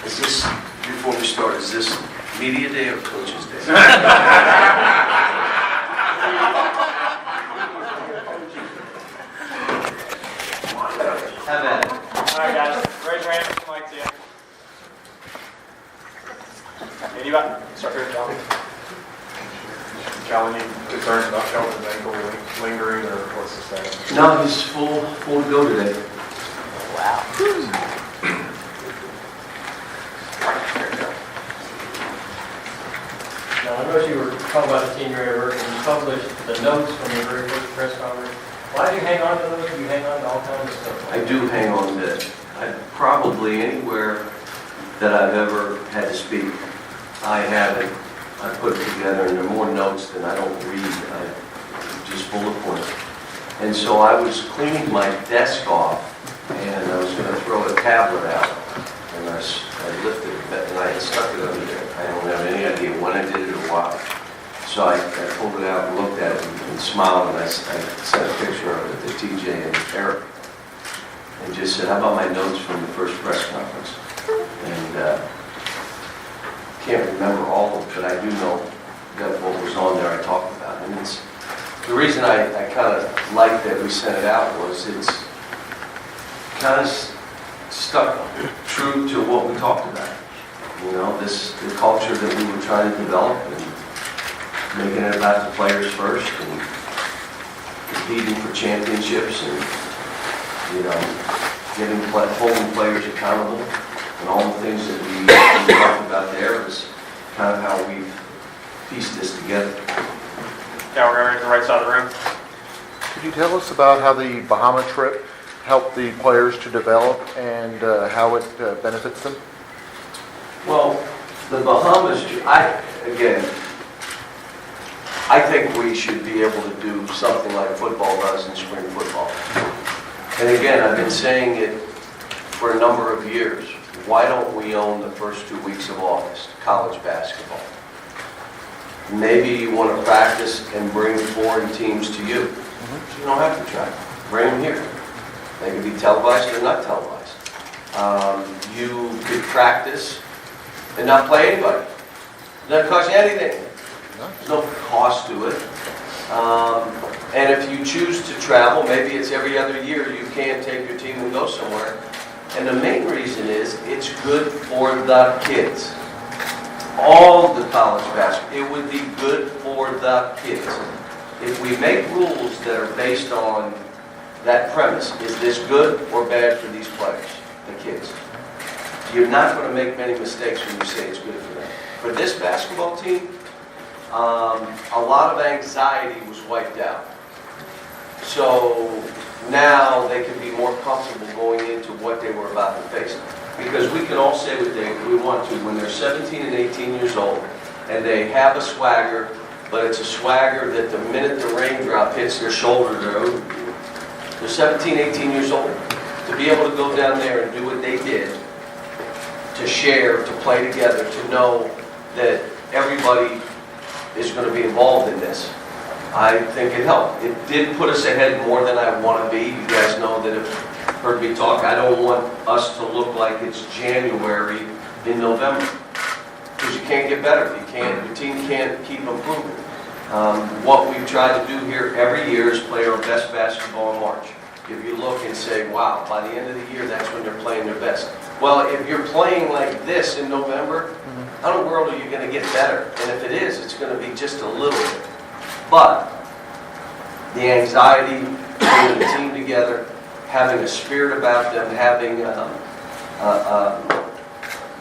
Is this, before we start, is this media day or coach's day? Have at it. All right, guys, raise your hand. Mic to you. Anybody? Start here, John. Cal, any concerns about Kelvin's ankle lingering, or what's the status? No, he's full to go today. Wow. Now, I know you were talking about the senior anniversary, and you published the notes from your very first press conference. Why do you hang on to those? Do you hang on to all kinds of stuff? I do hang on to it. I probably anywhere that I've ever had to speak, I have it. I put it together, and there are more notes than I don't read. I just bullet points. And so I was cleaning my desk off, and I was going to throw a tablet out, and I lifted it, and I had stuck it under there. I don't have any idea when I did it or why. So I pulled it out and looked at it and smiled, and I sent a picture of it to TJ and Eric, and just said, how about my notes from the first press conference? And can't remember all of it, but I do know that what was on there I talked about. And it's the reason I kind of liked that we sent it out was it's kind of stuck true to what we talked about. You know, the culture that we were trying to develop, and making it about the players first, and competing for championships, and holding players accountable, and all the things that we talked about there is kind of how we've pieced this together. Yeah, we're going to the right side of the room. Could you tell us about how the Bahama trip helped the players to develop and how it benefits them? Well, the Bahamas, I think we should be able to do something like football does in spring football. And again, I've been saying it for a number of years. Why don't we own the first 2 weeks of August, college basketball? Maybe you want to practice and bring foreign teams to you. So you don't have to travel. Bring them here. They can be televised or not televised. You could practice and not play anybody. It doesn't cost you anything. There's no cost to it. And if you choose to travel, maybe it's every other year you can take your team and go somewhere. And the main reason is it's good for the kids. All the college basketball, it would be good for the kids. If we make rules that are based on that premise, is this good or bad for these players, the kids? You're not going to make many mistakes when you say it's good for them. For this basketball team, a lot of anxiety was wiped out. So now they can be more comfortable going into what they were about to face. Because we can all say what we want to when they're 17 and 18 years old, and they have a swagger, but it's a swagger that the minute the raindrop hits their shoulder, they're 17, 18 years old. To be able to go down there and do what they did, to share, to play together, to know that everybody is going to be involved in this, I think it helped. It did put us ahead more than I want to be. You guys know that if heard me talk, I don't want us to look like it's January in November, because you can't get better. Your team can't keep improving. What we've tried to do here every year is play our best basketball in March. If you look and say, wow, by the end of the year, that's when they're playing their best. Well, if you're playing like this in November, how in the world are you going to get better? And if it is, it's going to be just a little bit. But the anxiety, putting the team together, having a spirit about them, having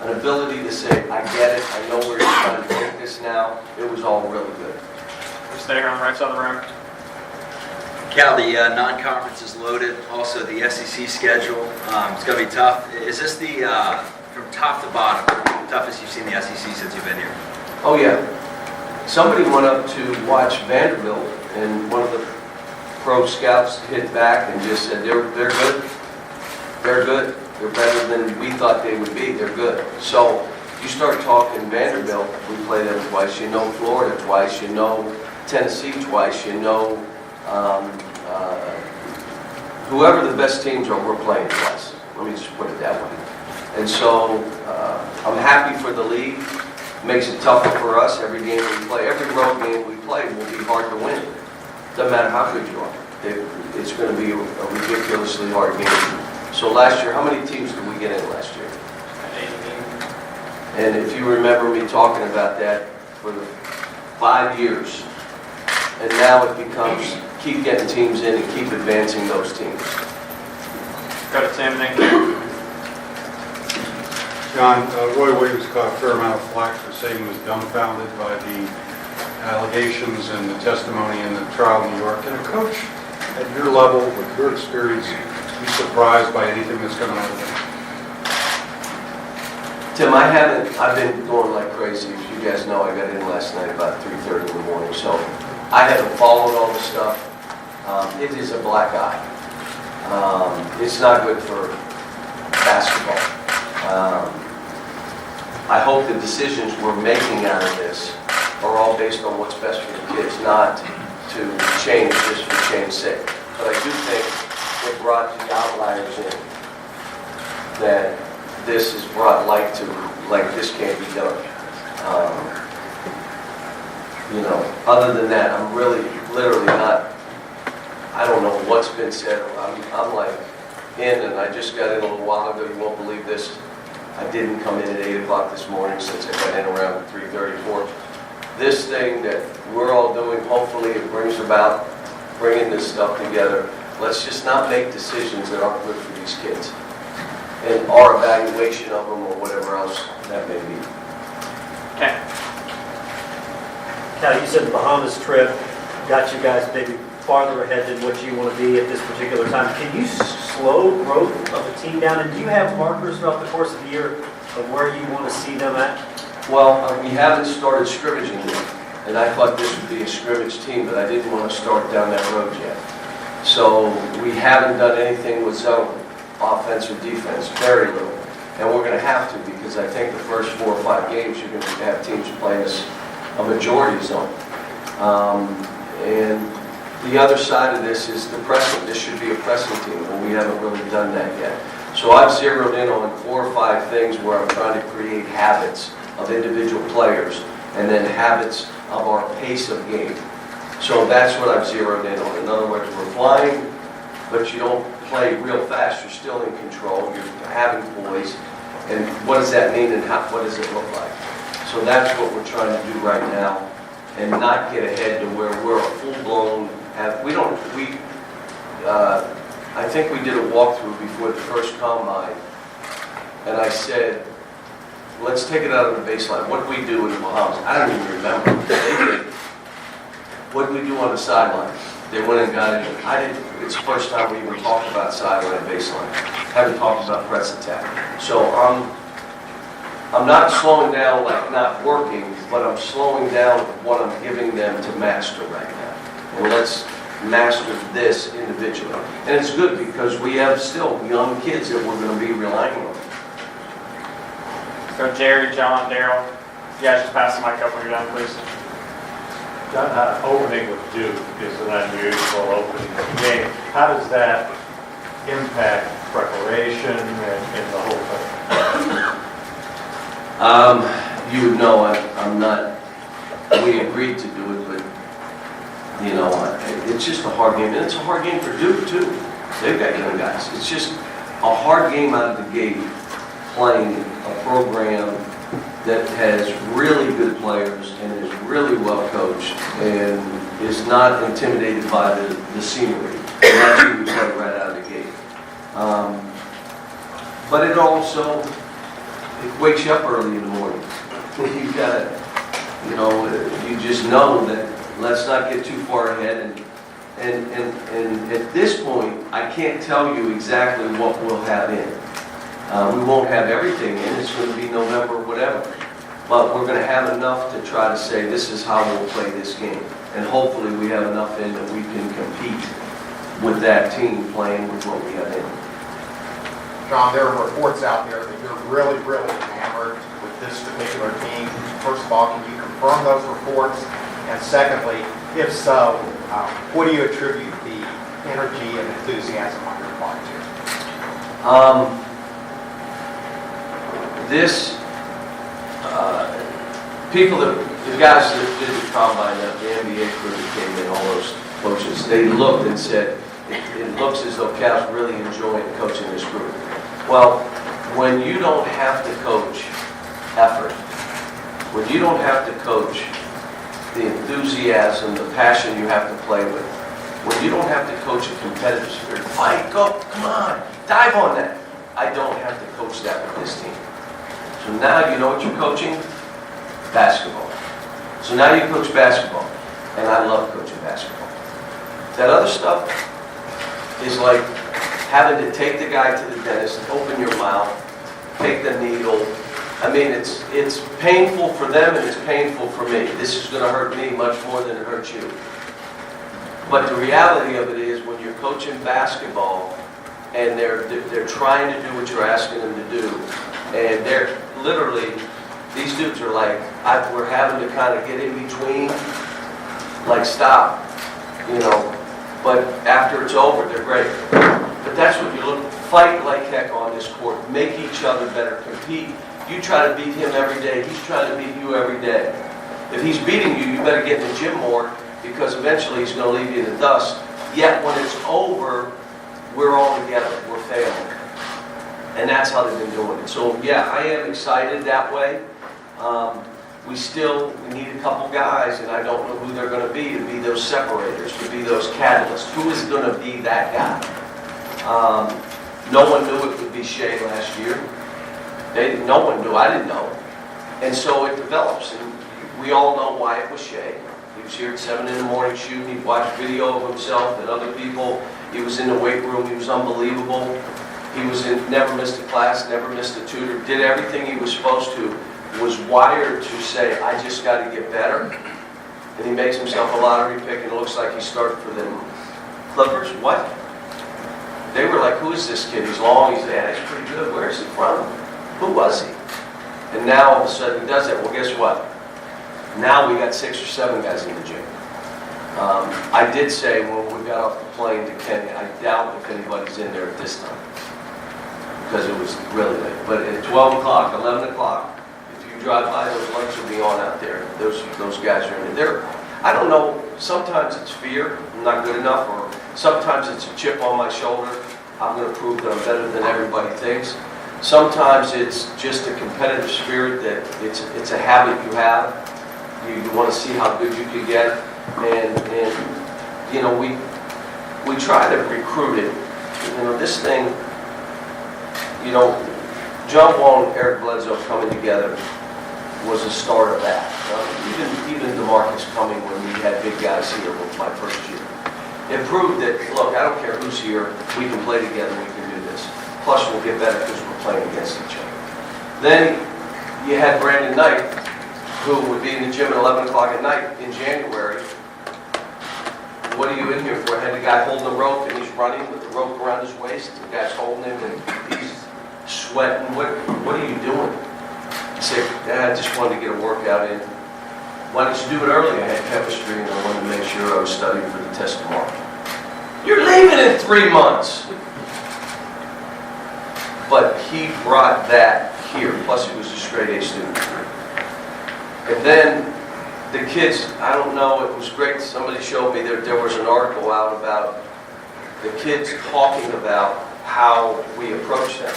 an ability to say, I get it, I know where you're trying to take this now, it was all really good. We'll stay here on the right side of the room. Cal, the non-conference is loaded. Also, the SEC schedule, it's going to be tough. Is this the, from top to bottom, toughest you've seen the SEC since you've been here? Oh yeah. Somebody went up to watch Vanderbilt, and one of the pro scouts hit back and just said, they're good. They're good. They're better than we thought they would be. They're good. So you start talking Vanderbilt, we play them twice. You know Florida twice. You know Tennessee twice. You know whoever the best teams are, we're playing twice. Let me just put it that way. And so I'm happy for the league. Makes it tougher for us. Every game we play, every road game we play will be hard to win. Doesn't matter how good you are. It's going to be a ridiculously hard game. So last year, how many teams did we get in last year? And if you remember me talking about that for the 5 years, and now it becomes keep getting teams in and keep advancing those teams. Go to Tim, thank you. John, Roy Williams caught a fair amount of flack for saying he was dumbfounded by the allegations and the testimony in the trial in New York. Can a coach at your level, with your experience, be surprised by anything that's coming out of it? Tim, I've been going like crazy. As you guys know, I got in last night about 3:30 in the morning, so I haven't followed all the stuff. It is a black eye. It's not good for basketball. I hope the decisions we're making out of this are all based on what's best for the kids, not to change just for change's sake. But I do think it brought the outliers in, that this has brought light to, like, this can't be done. Other than that, I'm really, literally not, I don't know what's been said. I'm like in, and I just got in a little while ago. You won't believe this. I didn't come in at 8 o'clock this morning since I got in around 3:34. This thing that we're all doing, hopefully it brings about bringing this stuff together. Let's just not make decisions that aren't good for these kids and our evaluation of them or whatever else that may be. Okay. Cal, you said the Bahamas trip got you guys maybe farther ahead than what you want to be at this particular time. Can you slow growth of the team down? And do you have markers throughout the course of the year of where you want to see them at? Well, we haven't started scrimmaging yet, and I thought this would be a scrimmage team, but I didn't want to start down that road yet. So we haven't done anything with zone, offense or defense, very little. And we're going to have to, because I think the first 4 or 5 games you're going to have teams playing us a majority zone. And the other side of this is the pressing. This should be a pressing team, and we haven't really done that yet. So I've zeroed in on 4 or 5 things where I'm trying to create habits of individual players and then habits of our pace of game. So that's what I've zeroed in on. In other words, we're flying, but you don't play real fast. You're still in control. You're having poise. And what does that mean, and what does it look like? So that's what we're trying to do right now, and not get ahead to where we're a full-blown. I think we did a walkthrough before the first combine, and I said, let's take it out of the baseline. What did we do in the Bahamas? I don't even remember. They did. What did we do on the sideline? They went and got it. It's the first time we even talked about sideline and baseline. Haven't talked about press attack. So I'm not slowing down like not working, but I'm slowing down what I'm giving them to master right now. And let's master this individually. And it's good because we have still young kids that we're going to be relying on. So Jerry, John, Daryl, you guys just pass the mic up when you're done, please. John, opening with Duke is an unusual opening game. How does that impact preparation and the whole thing? You would know I'm not, we agreed to do it, but it's just a hard game. And it's a hard game for Duke, too. They've got young guys. It's just a hard game out of the gate, playing a program that has really good players and is really well coached and is not intimidated by the scenery. And that's who we play right out of the gate. But it also, it wakes you up early in the morning. You've got to, you just know that let's not get too far ahead. And at this point, I can't tell you exactly what we'll have in. We won't have everything in. It's going to be November, whatever. But we're going to have enough to try to say this is how we'll play this game. And hopefully we have enough in that we can compete with that team playing with what we have in. John, there are reports out there that you're really, really enamored with this particular team. First of all, can you confirm those reports? And secondly, if so, what do you attribute the energy and enthusiasm on your part to? this, people that, the guys that did the combine, the NBA crew that came in, all those coaches, they looked and said, it looks as though Cal's really enjoying coaching this group. Well, when you don't have to coach effort, when you don't have to coach the enthusiasm, the passion you have to play with, when you don't have to coach a competitive spirit, fight, go, come on, dive on that. I don't have to coach that with this team. So now you know what you're coaching? Basketball. So now you coach basketball, and I love coaching basketball. That other stuff is like having to take the guy to the dentist, open your mouth, take the needle. I mean, it's painful for them and it's painful for me. This is going to hurt me much more than it hurts you. But the reality of it is, when you're coaching basketball and they're trying to do what you're asking them to do, and they're literally, these dudes are like, we're having to kind of get in between, like stop, you know. But after it's over, they're great. But that's what you look, fight like heck on this court, make each other better, compete. You try to beat him every day, he's trying to beat you every day. If he's beating you, you better get in the gym more, because eventually he's going to leave you in the dust. Yet when it's over, we're all together, we're family. And that's how they've been doing it. So yeah, I am excited that way. We need a couple guys, and I don't know who they're going to be those separators, to be those catalysts. Who is going to be that guy? No one knew it would be Shea last year. No one knew, I didn't know. And so it develops, and we all know why it was Shea. He was here at 7 in the morning shooting, he watched video of himself and other people. He was in the weight room, he was unbelievable. He never missed a class, never missed a tutor, did everything he was supposed to, was wired to say, I just got to get better. And he makes himself a lottery pick, and it looks like he started for the Clippers. What? They were like, who is this kid? He's long, he's pretty good. Where is he from? Who was he? And now all of a sudden he does that. Well, guess what? Now we got 6 or 7 guys in the gym. I did say when we got off the plane to Kenya, I doubt if anybody's in there at this time, because it was really late. But at 12 o'clock, 11 o'clock, if you drive by, those lights will be on out there. Those guys are in there. I don't know, sometimes it's fear, I'm not good enough, or sometimes it's a chip on my shoulder, I'm going to prove that I'm better than everybody thinks. Sometimes it's just a competitive spirit that it's a habit you have. You want to see how good you can get, and you know, we try to recruit it. You know, this thing, you know, John Wall and Eric Bledsoe coming together was the start of that. Even DeMarcus coming when we had big guys here with my first year. It proved that, look, I don't care who's here, we can play together, we can do this. Plus we'll get better because we're playing against each other. Then you had Brandon Knight, who would be in the gym at 11 o'clock at night in January. What are you in here for? I had the guy holding the rope, and he's running with the rope around his waist. The guy's holding him, and he's sweating. What are you doing? He said, Dad, I just wanted to get a workout in. Why didn't you do it early? I had chemistry, and I wanted to make sure I was studying for the test tomorrow. You're leaving in 3 months. But he brought that here. Plus, he was a straight A student. And then the kids, I don't know, it was great. Somebody showed me there was an article out about the kids talking about how we approach them.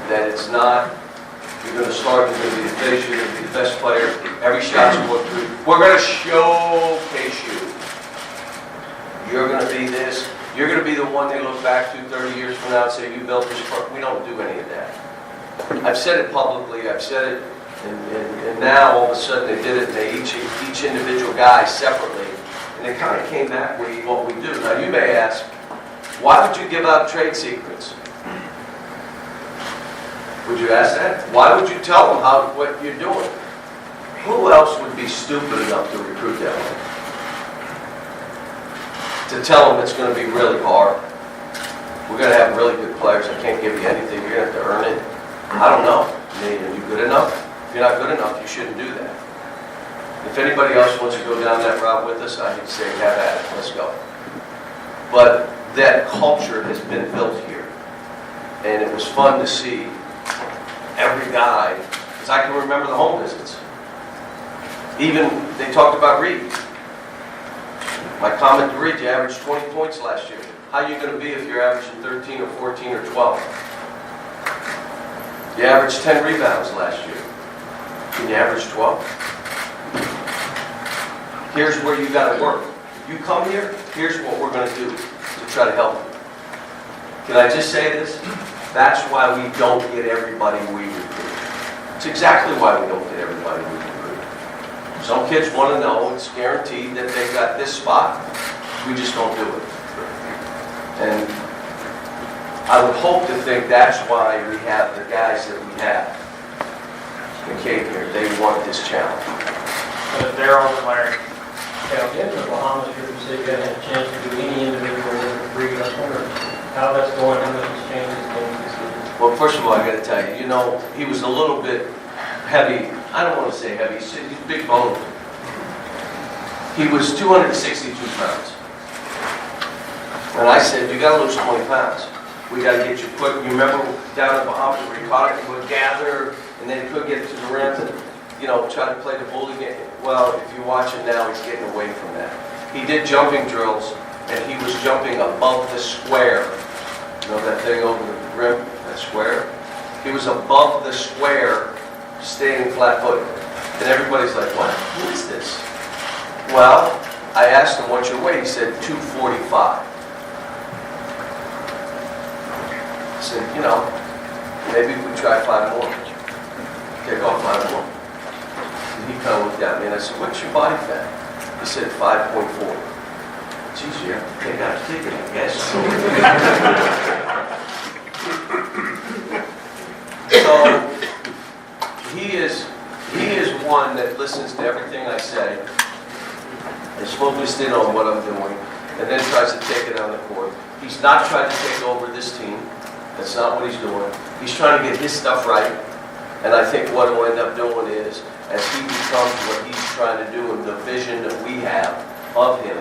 That it's not, you're going to start, you're going to be the face, you're going to be the best player. Every shot's going through. We're going to showcase you. You're going to be this. You're going to be the one they look back to 30 years from now and say, you built this park. We don't do any of that. I've said it publicly. I've said it. And now all of a sudden they did it, and they each individual guy separately, and it kind of came back with what we do. Now you may ask, why would you give out trade secrets? Would you ask that? Why would you tell them what you're doing? Who else would be stupid enough to recruit that way? To tell them it's going to be really hard. We're going to have really good players. I can't give you anything. You're going to have to earn it. I don't know. I mean, are you good enough? If you're not good enough, you shouldn't do that. If anybody else wants to go down that route with us, I'd say have at it. Let's go. But that culture has been built here. And it was fun to see every guy, because I can remember the home visits. Even, they talked about Reed. My comment to Reed, you averaged 20 points last year. How are you going to be if you're averaging 13 or 14 or 12? You averaged 10 rebounds last year. Can you average 12? Here's where you got to work. You come here, here's what we're going to do to try to help you. Can I just say this? That's why we don't get everybody we recruit. It's exactly why we don't get everybody we recruit. Some kids want to know it's guaranteed that they've got this spot. We just don't do it. And I would hope to think that's why we have the guys that we have. They came here, they want this challenge. Daryl and Larry. Now, in the Bahamas, you said you haven't had a chance to do any individual read. I was wondering how that's going, how much has changed this game this season? Well, first of all, I got to tell you, he was a little bit heavy. I don't want to say heavy. He's big boned. He was 262 pounds. And I said, you got to lose 20 pounds. We got to get you quick. You remember down in Bahamas where you caught it, you would gather, and then he couldn't get it to the rim and, try to play the bully game. Well, if you watch him now, he's getting away from that. He did jumping drills, and he was jumping above the square. You know that thing over the rim, that square? He was above the square, standing flat-footed. And everybody's like, what? Who is this? Well, I asked him, what's your weight? He said, 245. I said, maybe we try 5 more. Take off 5 more. And he kind of looked at me and I said, what's your body fat? He said 5.4. Geez, you have to take out a ticket, I guess. So, he is one that listens to everything I say, is focused in on what I'm doing, and then tries to take it on the court. He's not trying to take over this team. That's not what he's doing. He's trying to get his stuff right. And I think what he'll end up doing is, as he becomes what he's trying to do and the vision that we have of him,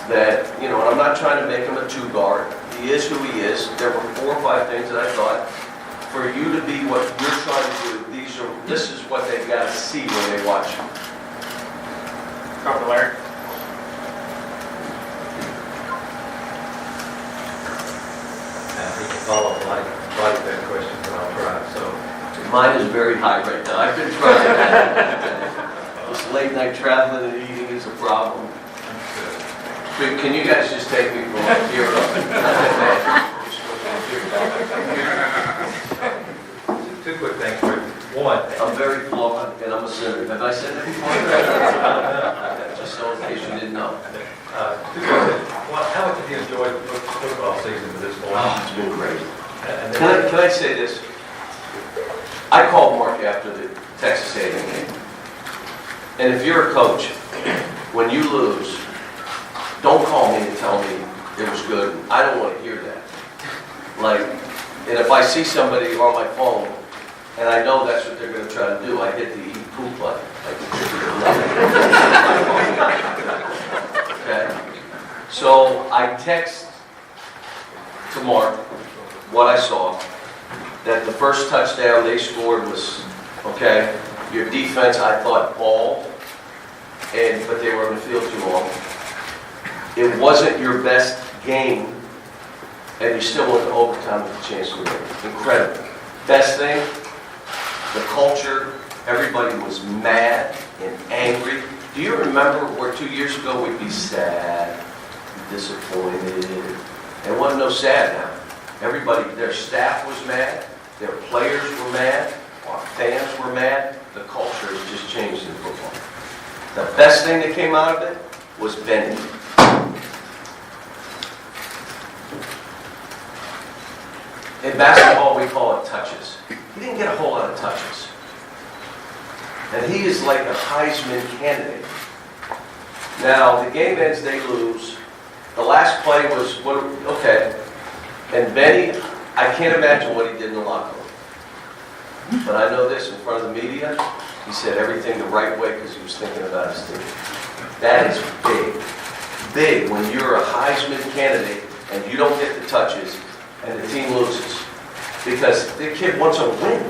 that, and I'm not trying to make him a two-guard. He is who he is. There were 4 or 5 things that I thought, for you to be what you're trying to do, this is what they've got to see when they watch you. Over to Larry. I think to follow up like that question, but I'll try. So, Mine is very high right now. I've been trying that. This late night traveling and eating is a problem. But can you guys just take me from here up? two quick things. One, I'm very flawed and I'm a sinner. Have I said that before? Just so in case you didn't know. two quick things. One, how much have you enjoyed the football season to this point? Oh, it's been great. And Can I say this? I called Mark after the Texas A&M game. And if you're a coach, when you lose, don't call me and tell me it was good. I don't want to hear that. And if I see somebody on my phone, and I know that's what they're going to try to do, I hit the eat poop button. Okay? So I text to Mark what I saw, that the first touchdown they scored was, okay, your defense I thought balled, but they were on the field too long. It wasn't your best game, and you still went to overtime with a chance to win. Incredible. Best thing, the culture, everybody was mad and angry. Do you remember where 2 years ago we'd be sad, disappointed? It wasn't no sad now. Everybody, their staff was mad, their players were mad, our fans were mad. The culture has just changed in football. The best thing that came out of it was Benny. In basketball, we call it touches. He didn't get a whole lot of touches. And he is like a Heisman candidate. Now, the game ends, they lose. The last play was, okay. And Benny, I can't imagine what he did in the locker room. But I know this, in front of the media, he said everything the right way because he was thinking about his team. That is big. Big when you're a Heisman candidate and you don't get the touches and the team loses. Because the kid wants a win.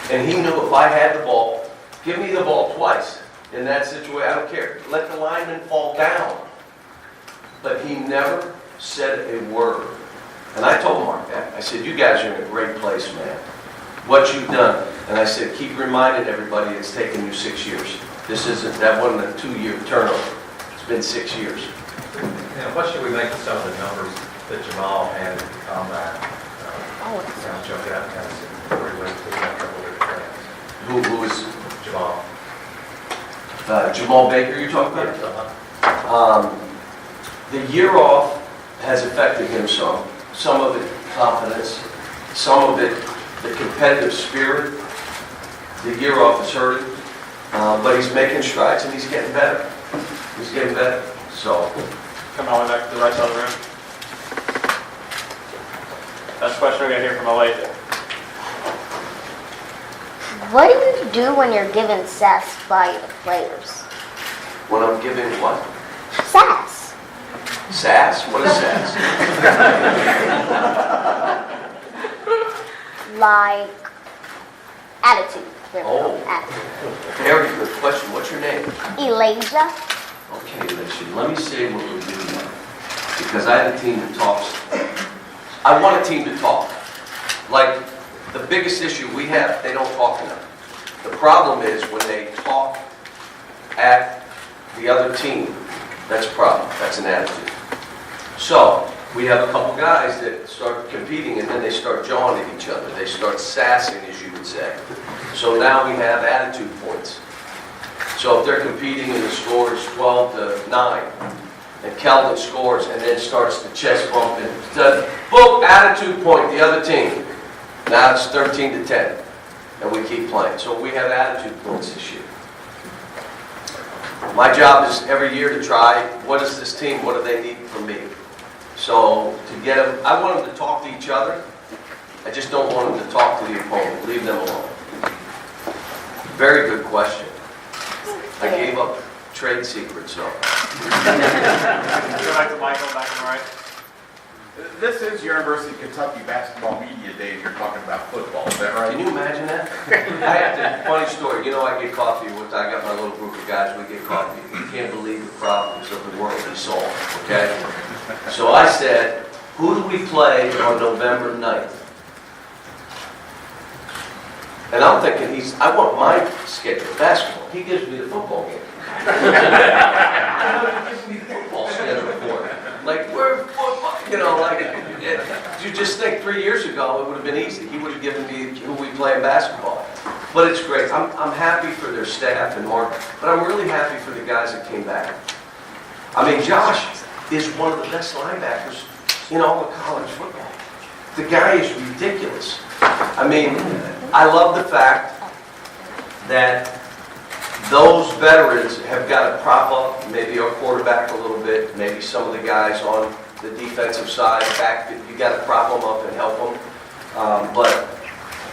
And he knew if I had the ball, give me the ball twice. In that situation, I don't care. Let the lineman fall down. But he never said a word. And I told Mark that. I said, you guys are in a great place, man. What you've done. And I said, keep reminding everybody it's taken you 6 years. That wasn't a 2-year turnover. It's been 6 years. Now, what should we make of some of the numbers that Jamal had in combat? Kind of jumped out and kind of said, where he went to that trouble with the trans. Who is Jamal. Jamal Baker you're talking about? The year off has affected him some. Some of it confidence, some of it the competitive spirit. The year off has hurt him, but he's making strides and he's getting better. He's getting better. So, Come all the way back to the right side of the room. That's a question we're going to hear from Olathe. What do you do when you're given sass by the players? when I'm giving what? Sass. Sass? What is sass? Like attitude. Oh. Attitude. Very good question. What's your name? Elijah. Okay, listen, let me say what we're doing now. Because I have a team that talks. I want a team to talk. Like, the biggest issue we have, they don't talk enough. The problem is when they talk at the other team, that's a problem. That's an attitude. So, we have a couple guys that start competing and then they start jawing at each other. They start sassing, as you would say. So now we have attitude points. So if they're competing and the score is 12-9, and Kelvin scores and then starts the chest bump and does, boom, attitude point, the other team. Now it's 13-10, and we keep playing. So we have attitude points this year. My job is every year to try, what is this team, what do they need from me? So to get them, I want them to talk to each other. I just don't want them to talk to the opponent. Leave them alone. Very good question. I gave up trade secrets, so. Go back to Michael, back on the right. This is University of Kentucky basketball media days. You're talking about football, is that right? Can you imagine that? I have to, funny story, you know I get coffee with, I got my little group of guys, we get coffee. You can't believe the problems of the world we solve, okay? So I said, who do we play on November 9th? And I'm thinking, I want my schedule, basketball. He gives me the football game. He gives me the football schedule for it. Like, we're football, you know, like, you just think 3 years ago it would have been easy. He would have given me who we play in basketball. But it's great. I'm happy for their staff and Mark, but I'm really happy for the guys that came back. I mean, Josh is one of the best linebackers in all of college football. The guy is ridiculous. I mean, I love the fact that those veterans have got to prop up maybe our quarterback a little bit, maybe some of the guys on the defensive side, back, you got to prop them up and help them. But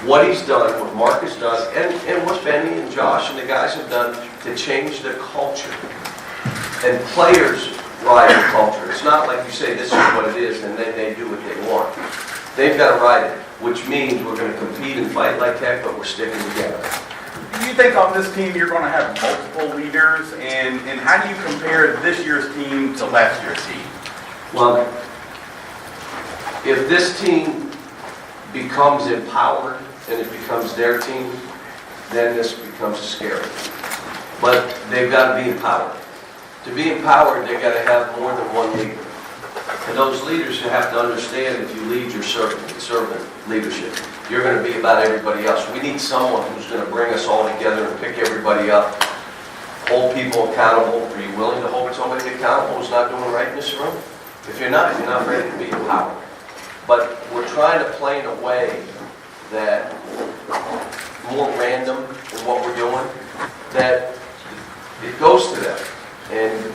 what he's done, what Mark has done, and what Benny and Josh and the guys have done to change the culture. And players ride the culture. It's not like you say this is what it is and then they do what they want. They've got to ride it, which means we're going to compete and fight like heck, but we're sticking together. Do you think on this team you're going to have multiple leaders? And how do you compare this year's team to last year's team? Well, if this team becomes empowered and it becomes their team, then this becomes scary. But they've got to be empowered. To be empowered, they've got to have more than one leader. And those leaders have to understand if you lead your servant leadership, you're going to be about everybody else. We need someone who's going to bring us all together and pick everybody up, hold people accountable. Are you willing to hold somebody accountable who's not doing right in this room? If you're not ready to be empowered. But we're trying to play in a way that more random in what we're doing, that it goes to them. And,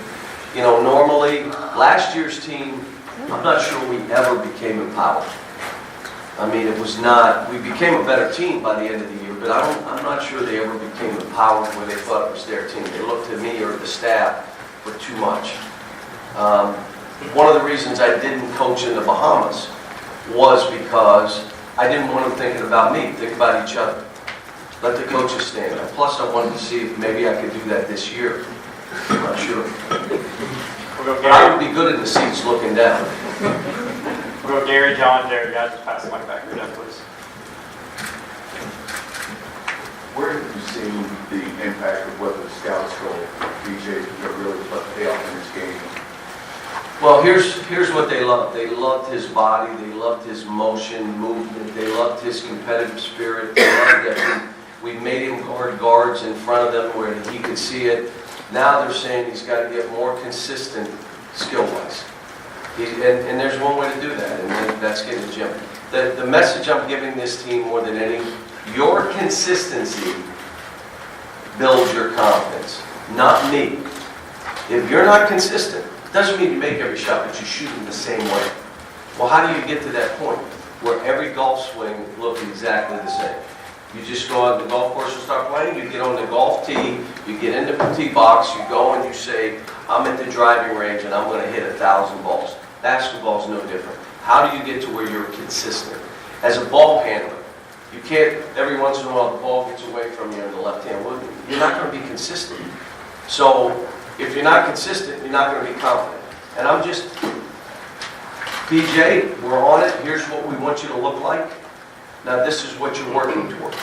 you know, normally, last year's team, I'm not sure we ever became empowered. I mean, it was not, we became a better team by the end of the year, but I'm not sure they ever became empowered where they thought it was their team. They looked at me or the staff for too much. One of the reasons I didn't coach in the Bahamas was because I didn't want them thinking about me, think about each other. Let the coaches stand up. Plus, I wanted to see if maybe I could do that this year. I'm not sure. We'll go I Gary, would be good in the seats looking down. we'll go Gary, John, Jared, guys, just pass the mic back here, Jeff, please. Where have you seen the impact of what the scouts told BJ to really pay off in this game? Well, here's what they loved. They loved his body. They loved his motion, movement. They loved his competitive spirit. They loved that we made him guards in front of them where he could see it. Now they're saying he's got to get more consistent skill-wise. And there's one way to do that, and that's getting the gym. The message I'm giving this team more than any, your consistency builds your confidence, not me. If you're not consistent, doesn't mean you make every shot, but you shoot them the same way. Well, how do you get to that point where every golf swing looks exactly the same? You just go on the golf course and start playing, you get on the golf tee, you get into the tee box, you go and you say, I'm at the driving range and I'm going to hit 1,000 balls. Basketball's no different. How do you get to where you're consistent? As a ball handler, you can't, every once in a while, the ball gets away from you in the left hand. Well, you're not going to be consistent. So, if you're not consistent, you're not going to be confident. And I'm just, PJ, we're on it. Here's what we want you to look like. Now, this is what you're working toward.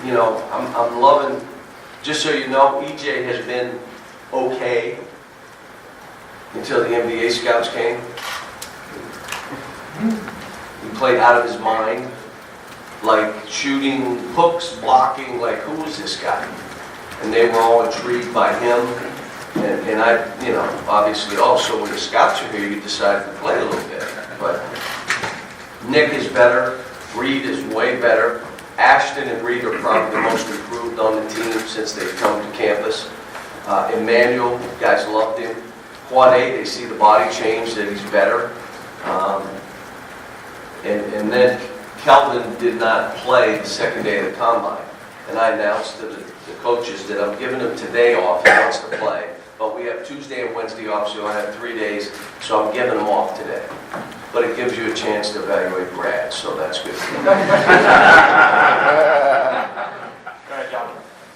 You know, I'm loving, just so you know, EJ has been okay until the NBA scouts came. He played out of his mind, like shooting hooks, blocking, like, who was this guy? And they were all intrigued by him. And I, you know, obviously, so when the scouts are here, you decide to play a little bit. But Nick is better. Reed is way better. Ashton and Reed are probably the most improved on the team since they've come to campus. Emmanuel, guys loved him. Quade, they see the body change, that he's better. And then Kelvin did not play the second day of the combine. And I announced to the coaches that I'm giving him today off. He wants to play. But we have Tuesday and Wednesday off, so I have 3 days. So I'm giving him off today. But it gives you a chance to evaluate Brad, so that's good. Go ahead, John.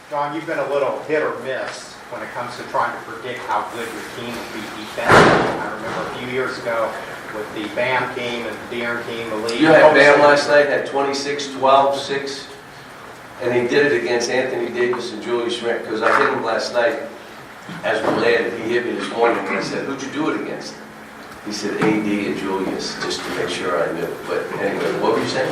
John, you've been a little hit or miss when it comes to trying to predict how good your team will be defensively. I remember a few years ago with the BAM team and the Deeren team, the league. You had Bam last night, had 26, 12, 6, and he did it against Anthony Davis and Julius Schmidt, because I hit him last night as we landed. He hit me this morning, and I said, who'd you do it against? He said, AD and Julius, just to make sure I knew. But anyway, what were you saying?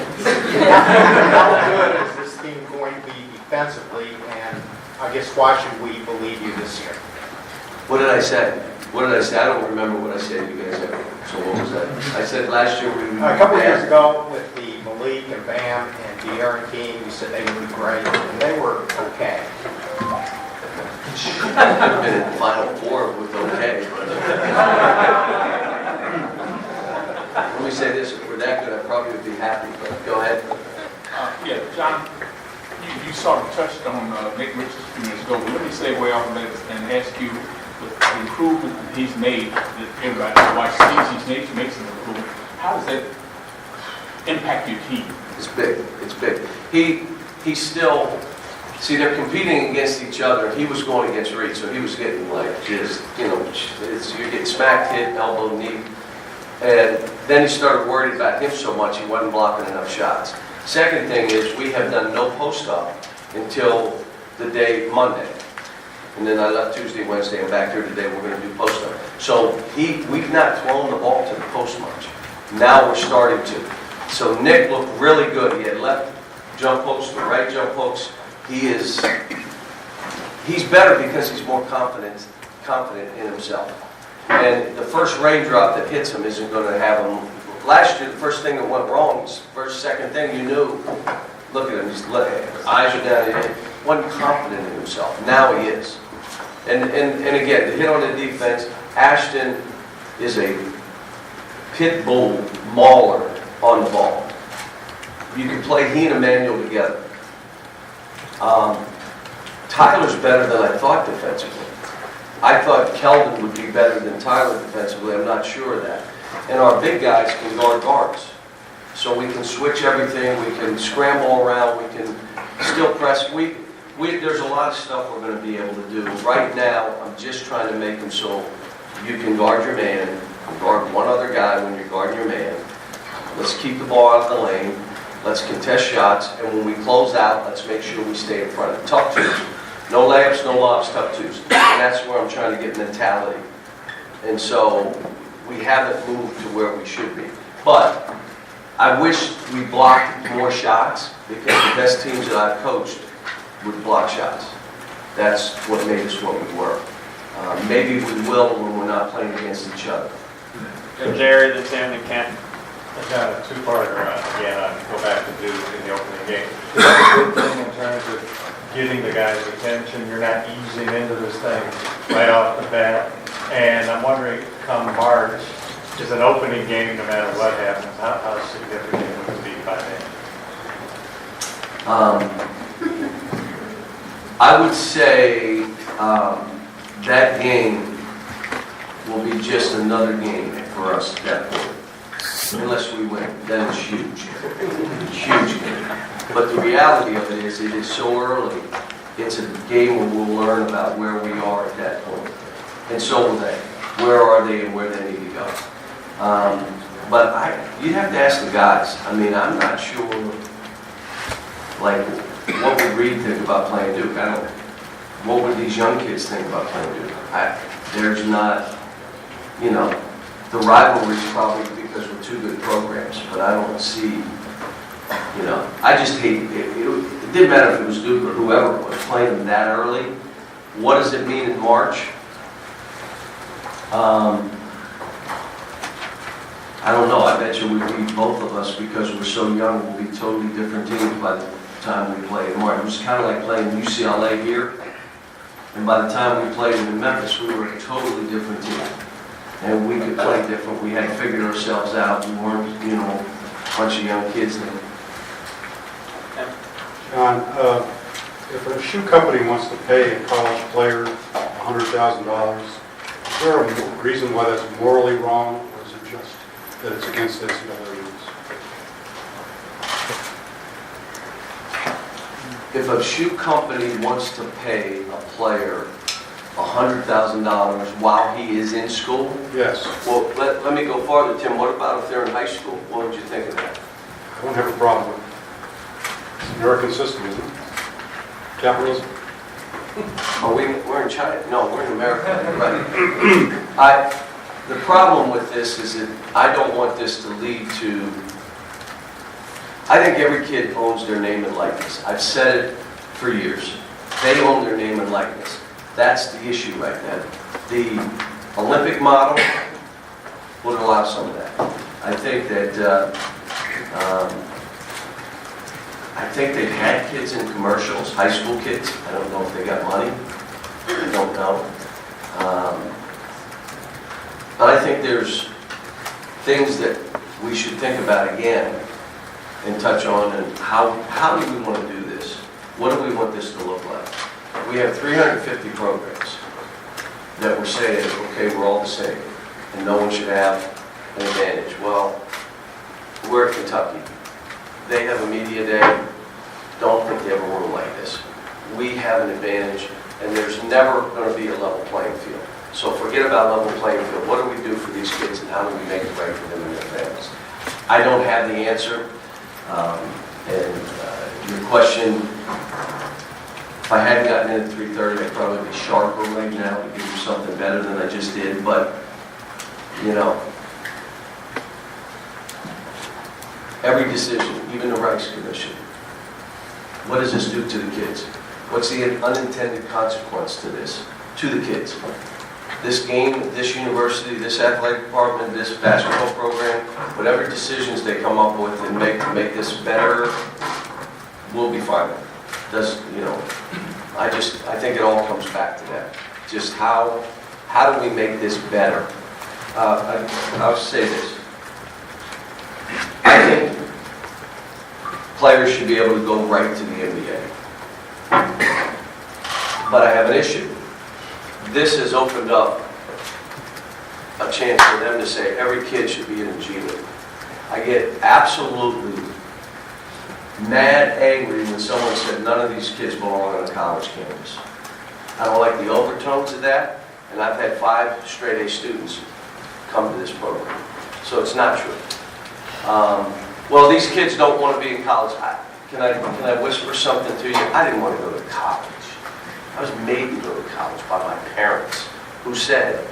How good is this team going to be defensively, and I guess why should we believe you this year? What did I say? What did I say? I don't remember what I said to you guys ever. So what was that? I said last year we... A couple of years ago with the Malik and Bam and Deeren team, you said they would be great, and they were okay. Could have been in the Final Four with okay. Let me say this, if we're that good, I probably would be happy, but go ahead. Yeah, John, you sort of touched on Nick Richards a few minutes ago, but let me segue off of that and ask you, the improvement he's made, that everybody sees he's makes an improvement, how does that impact your team? It's big, it's big. He's still, see, they're competing against each other. He was going against Reed, so he was getting like just, you know, you're getting smacked, hit, elbow, knee. And then he started worried about him so much he wasn't blocking enough shots. Second thing is we have done no post-up until the day Monday. And then I left Tuesday, Wednesday, and back here today. We're going to do post-up. So we've not thrown the ball to the post much. Now we're starting to. So Nick looked really good. He had left jump hooks to right jump hooks. He's better because he's more confident in himself. And the first raindrop that hits him isn't going to have him. Last year, the first thing that went wrong, second thing you knew, look at him, his eyes are down, he wasn't confident in himself. Now he is. And again, to hit on the defense, Ashton is a pit bull mauler on the ball. You can play he and Emmanuel together. Tyler's better than I thought defensively. I thought Kelvin would be better than Tyler defensively. I'm not sure of that. And our big guys can guard guards. So we can switch everything. We can scramble around. We can still press, there's a lot of stuff we're gonna be able to do. Right now, I'm just trying to make them so you can guard your man, and guard one other guy when you're guarding your man. Let's keep the ball out of the lane, let's contest shots, and when we close out, let's make sure we stay in front of tough twos. No layups, no lobs, tough twos. And that's where I'm trying to get mentality. And so, we haven't moved to where we should be. But, I wish we blocked more shots, because the best teams that I've coached would block shots. That's what made us what we were. Maybe we will when we're not playing against each other. Jerry, then Tim, then Ken. I've got a two-parter, again, I'll go back to Duke in the opening game. Is that a good thing in terms of getting the guys' attention? You're not easing into this thing right off the bat. And I'm wondering, come March, is an opening game, no matter what happens, how significant would it be by then? I would say that game will be just another game for us at that point. Unless we win, then it's huge. Huge game. But the reality of it is so early, it's a game where we'll learn about where we are at that point. And so will they. Where are they and where they need to go. But you'd have to ask the guys. I mean, I'm not sure, like, what would Reed think about playing Duke? I don't. What would these young kids think about playing Duke? There's not, you know, the rivalry's probably because we're two good programs, but I don't see, you know, I just hate it. It didn't matter if it was Duke or whoever was playing them that early. What does it mean in March? I don't know. I bet you we beat both of us because we're so young. We'll be totally different teams by the time we play in March. It was kind of like playing UCLA here. And by the time we played in Memphis, we were a totally different team. And we could play different. We had figured ourselves out. We weren't, you know, a bunch of young kids then. John, if a shoe company wants to pay a college player $100,000, is there a reason why that's morally wrong, or is it just that it's against NCAA rules? If a shoe company wants to pay a player $100,000 while he is in school? Yes. Well, let me go farther, Tim. What about if they're in high school? What would you think of that? I don't have a problem with it. It's an American system, isn't it? Capitalism. Are we're in China? No, we're in America. Right. The problem with this is that I don't want this to lead to... I think every kid owns their name and likeness. I've said it for years. They own their name and likeness. That's the issue right now. The Olympic model would allow some of that. I think that they've had kids in commercials, high school kids. I don't know if they got money. I don't know. But I think there's things that we should think about again and touch on, and how do we want to do this? What do we want this to look like? We have 350 programs that we're saying, okay, we're all the same, and no one should have an advantage. Well, we're at Kentucky. They have a media day. Don't think they have a room like this. We have an advantage, and there's never going to be a level playing field. So forget about level playing field. What do we do for these kids, and how do we make it right for them and their families? I don't have the answer. Your question, if I hadn't gotten in at 3:30, I'd probably be sharper right now to give you something better than I just did. But, you know, every decision, even the Rights Commission, what does this do to the kids? What's the unintended consequence to this, to the kids? This game, this university, this athletic department, this basketball program, whatever decisions they come up with and make this better, we'll be fine. You know, I think it all comes back to that. Just how do we make this better? I'll say this. I think players should be able to go right to the NBA. But I have an issue. This has opened up a chance for them to say every kid should be in the G League. I get absolutely mad angry when someone said none of these kids belong on a college campus. I don't like the overtones of that, and I've had 5 straight A students come to this program. So it's not true. Well, these kids don't want to be in college. Can I whisper something to you? I didn't want to go to college. I was made to go to college by my parents, who said,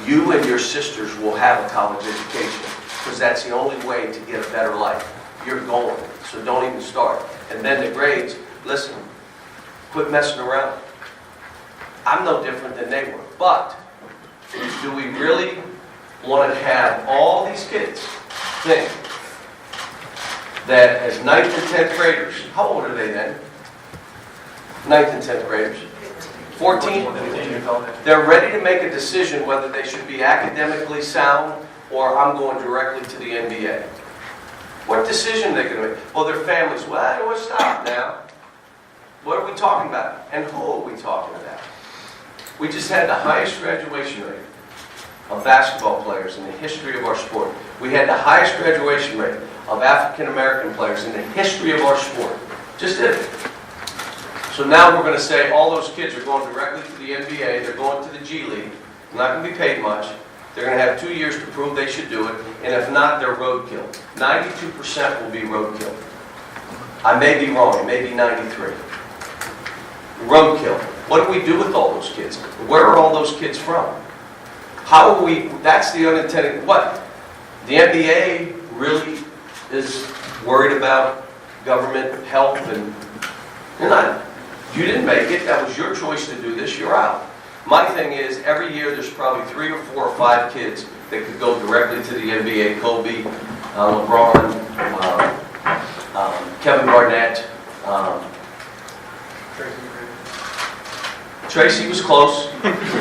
you and your sisters will have a college education, because that's the only way to get a better life. You're going, so don't even start. And then the grades, listen, quit messing around. I'm no different than they were. But do we really want to have all these kids think that as 9th and 10th graders, how old are they then? 9th and 10th graders? 14? They're ready to make a decision whether they should be academically sound or I'm going directly to the NBA. What decision are they going to make? Well, their families, well, stop now. What are we talking about? And who are we talking about? We just had the highest graduation rate of basketball players in the history of our sport. We had the highest graduation rate of African American players in the history of our sport. Just did it. So now we're going to say all those kids are going directly to the NBA, they're going to the G League, they're not going to be paid much, they're going to have 2 years to prove they should do it, and if not, they're roadkill. 92% will be roadkill. I may be wrong, it may be 93. Roadkill. What do we do with all those kids? Where are all those kids from? How are we, that's the unintended, what? The NBA really is worried about government help and you're not. You didn't make it. That was your choice to do this. You're out. My thing is, every year there's probably 3 or 4 or 5 kids that could go directly to the NBA. Kobe, LeBron, Kevin Garnett. Tracy was close.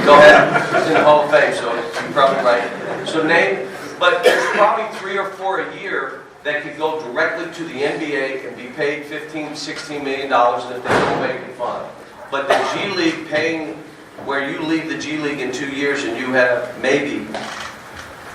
Go ahead. He's in the Hall of Fame, so you're probably right. So name, but there's probably 3 or 4 a year that could go directly to the NBA and be paid $15, $16 million, and if they don't make it, fine. But the G League paying, where you leave the G League in 2 years and you have maybe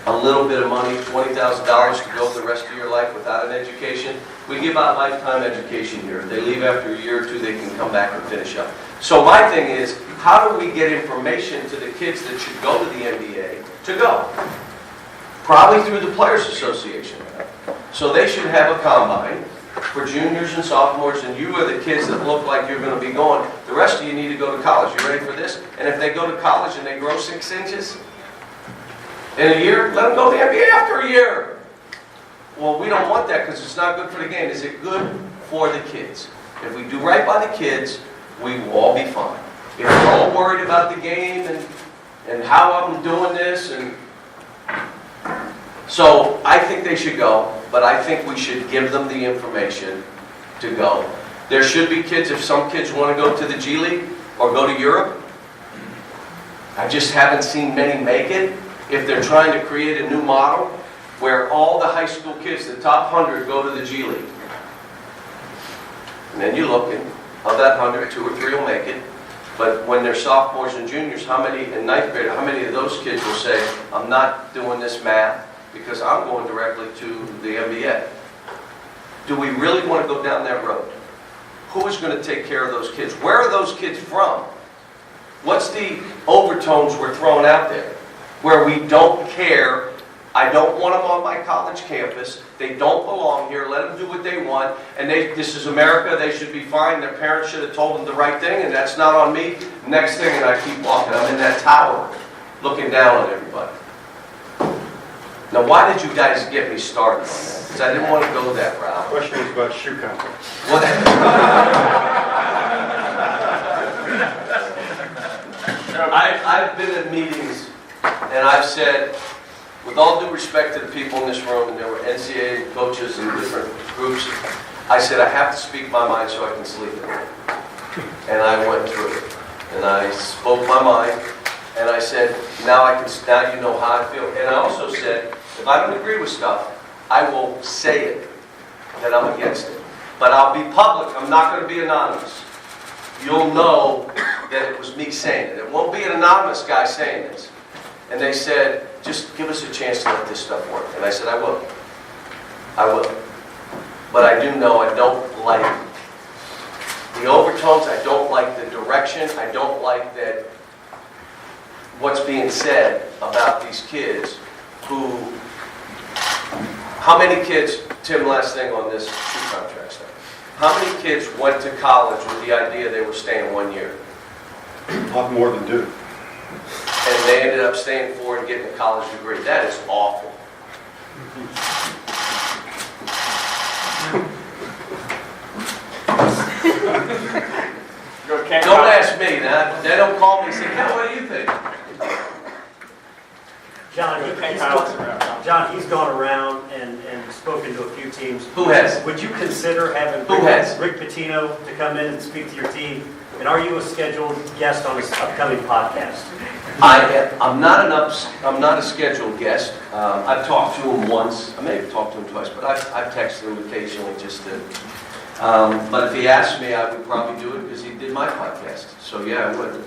a little bit of money, $20,000 to go the rest of your life without an education, we give out lifetime education here. If they leave after a year or 2, they can come back and finish up. So my thing is, how do we get information to the kids that should go to the NBA to go? Probably through the Players Association. So they should have a combine for juniors and sophomores, and you are the kids that look like you're going to be going. The rest of you need to go to college. You ready for this? And if they go to college and they grow 6 inches in a year, let them go to the NBA after a year. Well, we don't want that because it's not good for the game. Is it good for the kids? If we do right by the kids, we will all be fine. If we're all worried about the game and how I'm doing this, and so I think they should go, but I think we should give them the information to go. There should be kids, if some kids want to go to the G League or go to Europe, I just haven't seen many make it. If they're trying to create a new model where all the high school kids, the top 100, go to the G League. And then you look, and of that 100, 2 or 3 will make it. But when they're sophomores and juniors, how many in 9th grade, how many of those kids will say, I'm not doing this math because I'm going directly to the NBA? Do we really want to go down that road? Who is going to take care of those kids? Where are those kids from? What's the overtones we're throwing out there? Where we don't care, I don't want them on my college campus, they don't belong here, let them do what they want, and this is America, they should be fine, their parents should have told them the right thing, and that's not on me. Next thing, and I keep walking, I'm in that tower, looking down on everybody. Now, why did you guys get me started on that? Because I didn't want to go that route. The question was about shoe company. What? I've been at meetings, and I've said, with all due respect to the people in this room, and there were NCAA coaches and different groups, I said, I have to speak my mind so I can sleep at night. And I went through it. And I spoke my mind, and I said, now you know how I feel. And I also said, if I don't agree with stuff, I will say it, that I'm against it. But I'll be public. I'm not going to be anonymous. You'll know that it was me saying it. It won't be an anonymous guy saying this. And they said, just give us a chance to let this stuff work. And I said, I will. I will. But I do know I don't like the overtones, I don't like the direction, I don't like that what's being said about these kids who, how many kids, Tim, last thing on this two contract stuff, how many kids went to college with the idea they were staying 1 year? A lot more than do. And they ended up staying 4 and getting a college degree. That is awful. Don't ask me. They don't call me and say, Ken, what do you think? John, he's gone around and spoken to a few teams. Who has? Would you consider having Who has? Rick Pitino to come in and speak to your team? And are you a scheduled guest on his upcoming podcast? I'm not a scheduled guest. I've talked to him once. I may have talked to him twice, but I've texted him occasionally just to. But if he asked me, I would probably do it because he did my podcast. So yeah, I would.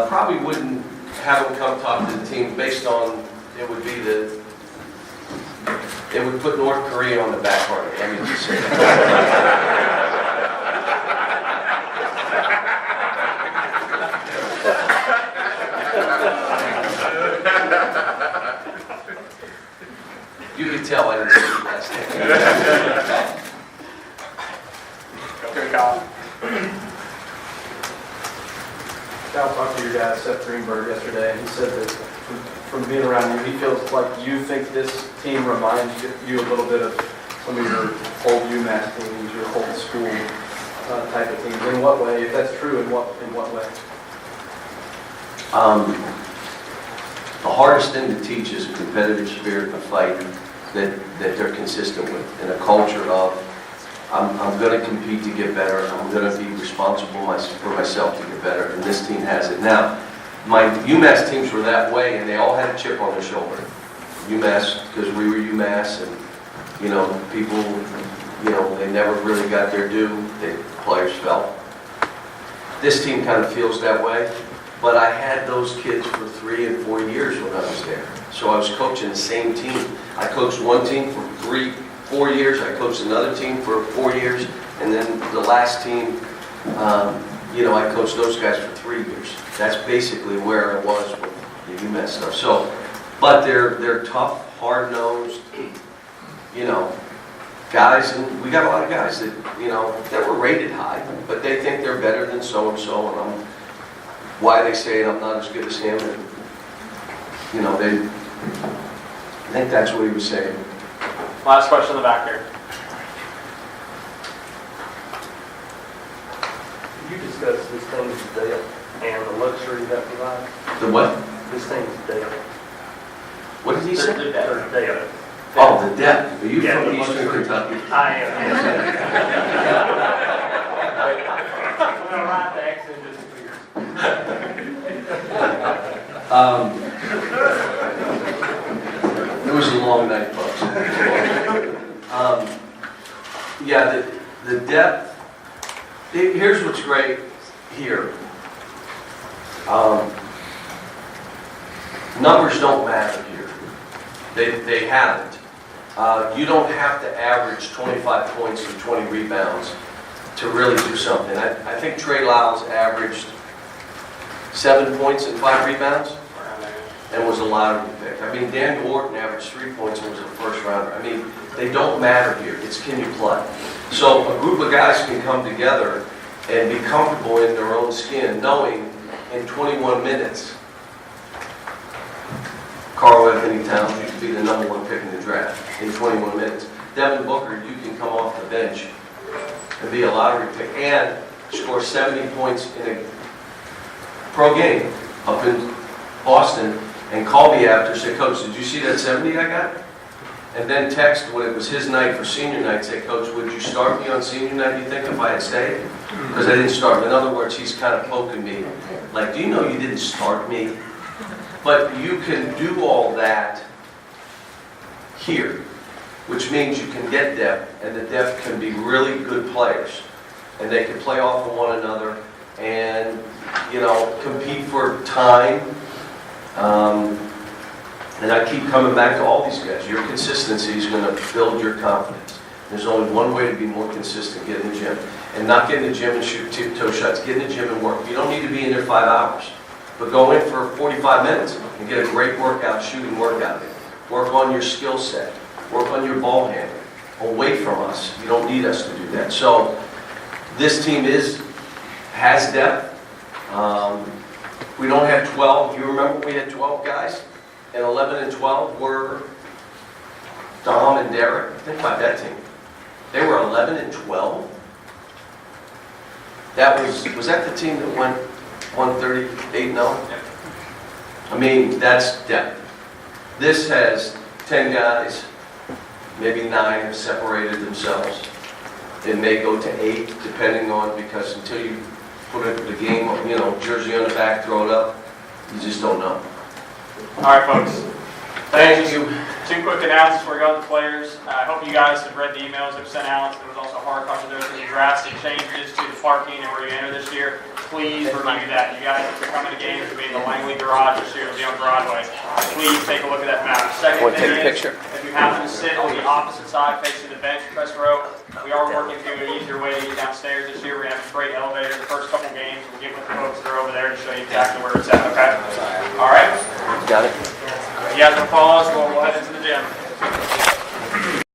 Probably wouldn't have him come talk to the team based on it would be it would put North Korea on the back burner. Let me just say that. You can tell I didn't see you last night. Okay, Kyle. Cal talked to your dad, Seth Greenberg, yesterday, and he said that from being around you, he feels like you think this team reminds you a little bit of some of your old UMass teams, your old school type of teams. In what way? If that's true, in what way? The hardest thing to teach is a competitive spirit and a fight that they're consistent with, and a culture of I'm going to compete to get better. I'm going to be responsible for myself to get better, and this team has it. Now, my UMass teams were that way, and they all had a chip on their shoulder. UMass, because we were UMass, and, people, they never really got their due, the players felt. This team kind of feels that way, but I had those kids for 3 and 4 years when I was there. So I was coaching the same team. I coached one team for 4 years, I coached another team for 4 years, and then the last team, I coached those guys for 3 years. That's basically where I was with the UMass stuff. So, but they're tough, hard-nosed, guys, and we got a lot of guys that, that were rated high, but they think they're better than so-and-so, and why they say I'm not as good as him, and, I think that's what he was saying. Last question in the back here. Could you discuss this team's depth and the luxury that provides? The what? This team's depth. What did he say? Their depth. Oh, the depth. Are you Yeah, from the Eastern luxury. Kentucky? I am. I'm going to write the accent just It was a long night, folks. The depth. Here's what's great here. Numbers don't matter here. They haven't. You don't have to average 25 points and 20 rebounds to really do something. I think Trey Lyles averaged 7 points and 5 rebounds and was a lottery pick. I mean, Dan Wharton averaged 3 points and was a first rounder. I mean, they don't matter here. It's can you play? So a group of guys can come together and be comfortable in their own skin, knowing in 21 minutes, Carl Anthony Towns used to be the #1 pick in the draft in 21 minutes. Devin Booker, you can come off the bench and be a lottery pick and score 70 points in a pro game up in Boston and call me after and say, Coach, did you see that 70 I got? And then text when it was his night for senior night, say, Coach, would you start me on senior night, you think, if I had stayed? Because I didn't start. In other words, he's kind of poking me. Like, do you know you didn't start me? But you can do all that here, which means you can get depth, and the depth can be really good players. And they can play off of one another and, compete for time. And I keep coming back to all these guys. Your consistency is going to build your confidence. There's only one way to be more consistent, get in the gym. And not get in the gym and shoot tip-toe shots, get in the gym and work. You don't need to be in there 5 hours, but go in for 45 minutes and get a great workout, shooting workout in. Work on your skill set, work on your ball handling. Away from us, you don't need us to do that. So this team has depth. We don't have 12. You remember we had 12 guys? And 11 and 12 were Dom and Derek. Think about that team. They were 11 and 12. Was that the team that went 138-0? I mean, that's depth. This has 10 guys, maybe 9 have separated themselves. It may go to 8, depending on, because until you put it the game, jersey on the back, throw it up, you just don't know. All right, folks. Thank you. 2 quick announcements before we go to the players. I hope you guys have read the emails that were sent out. There was also a hard copy of those with the drastic changes to the parking and where you enter this year. Please review that. You guys, if you're coming to games, it'll be in the Langley Garage this year. It'll be on Broadway. Please take a look at that map. Second thing is, if you happen to sit on the opposite side facing the bench press row, we are working through an easier way to get downstairs this year. We're going to have a freight elevator the first couple games. We'll get with the folks that are over there to show you exactly where it's at, okay? All right? Got it? You guys want to follow us? We'll head into the gym.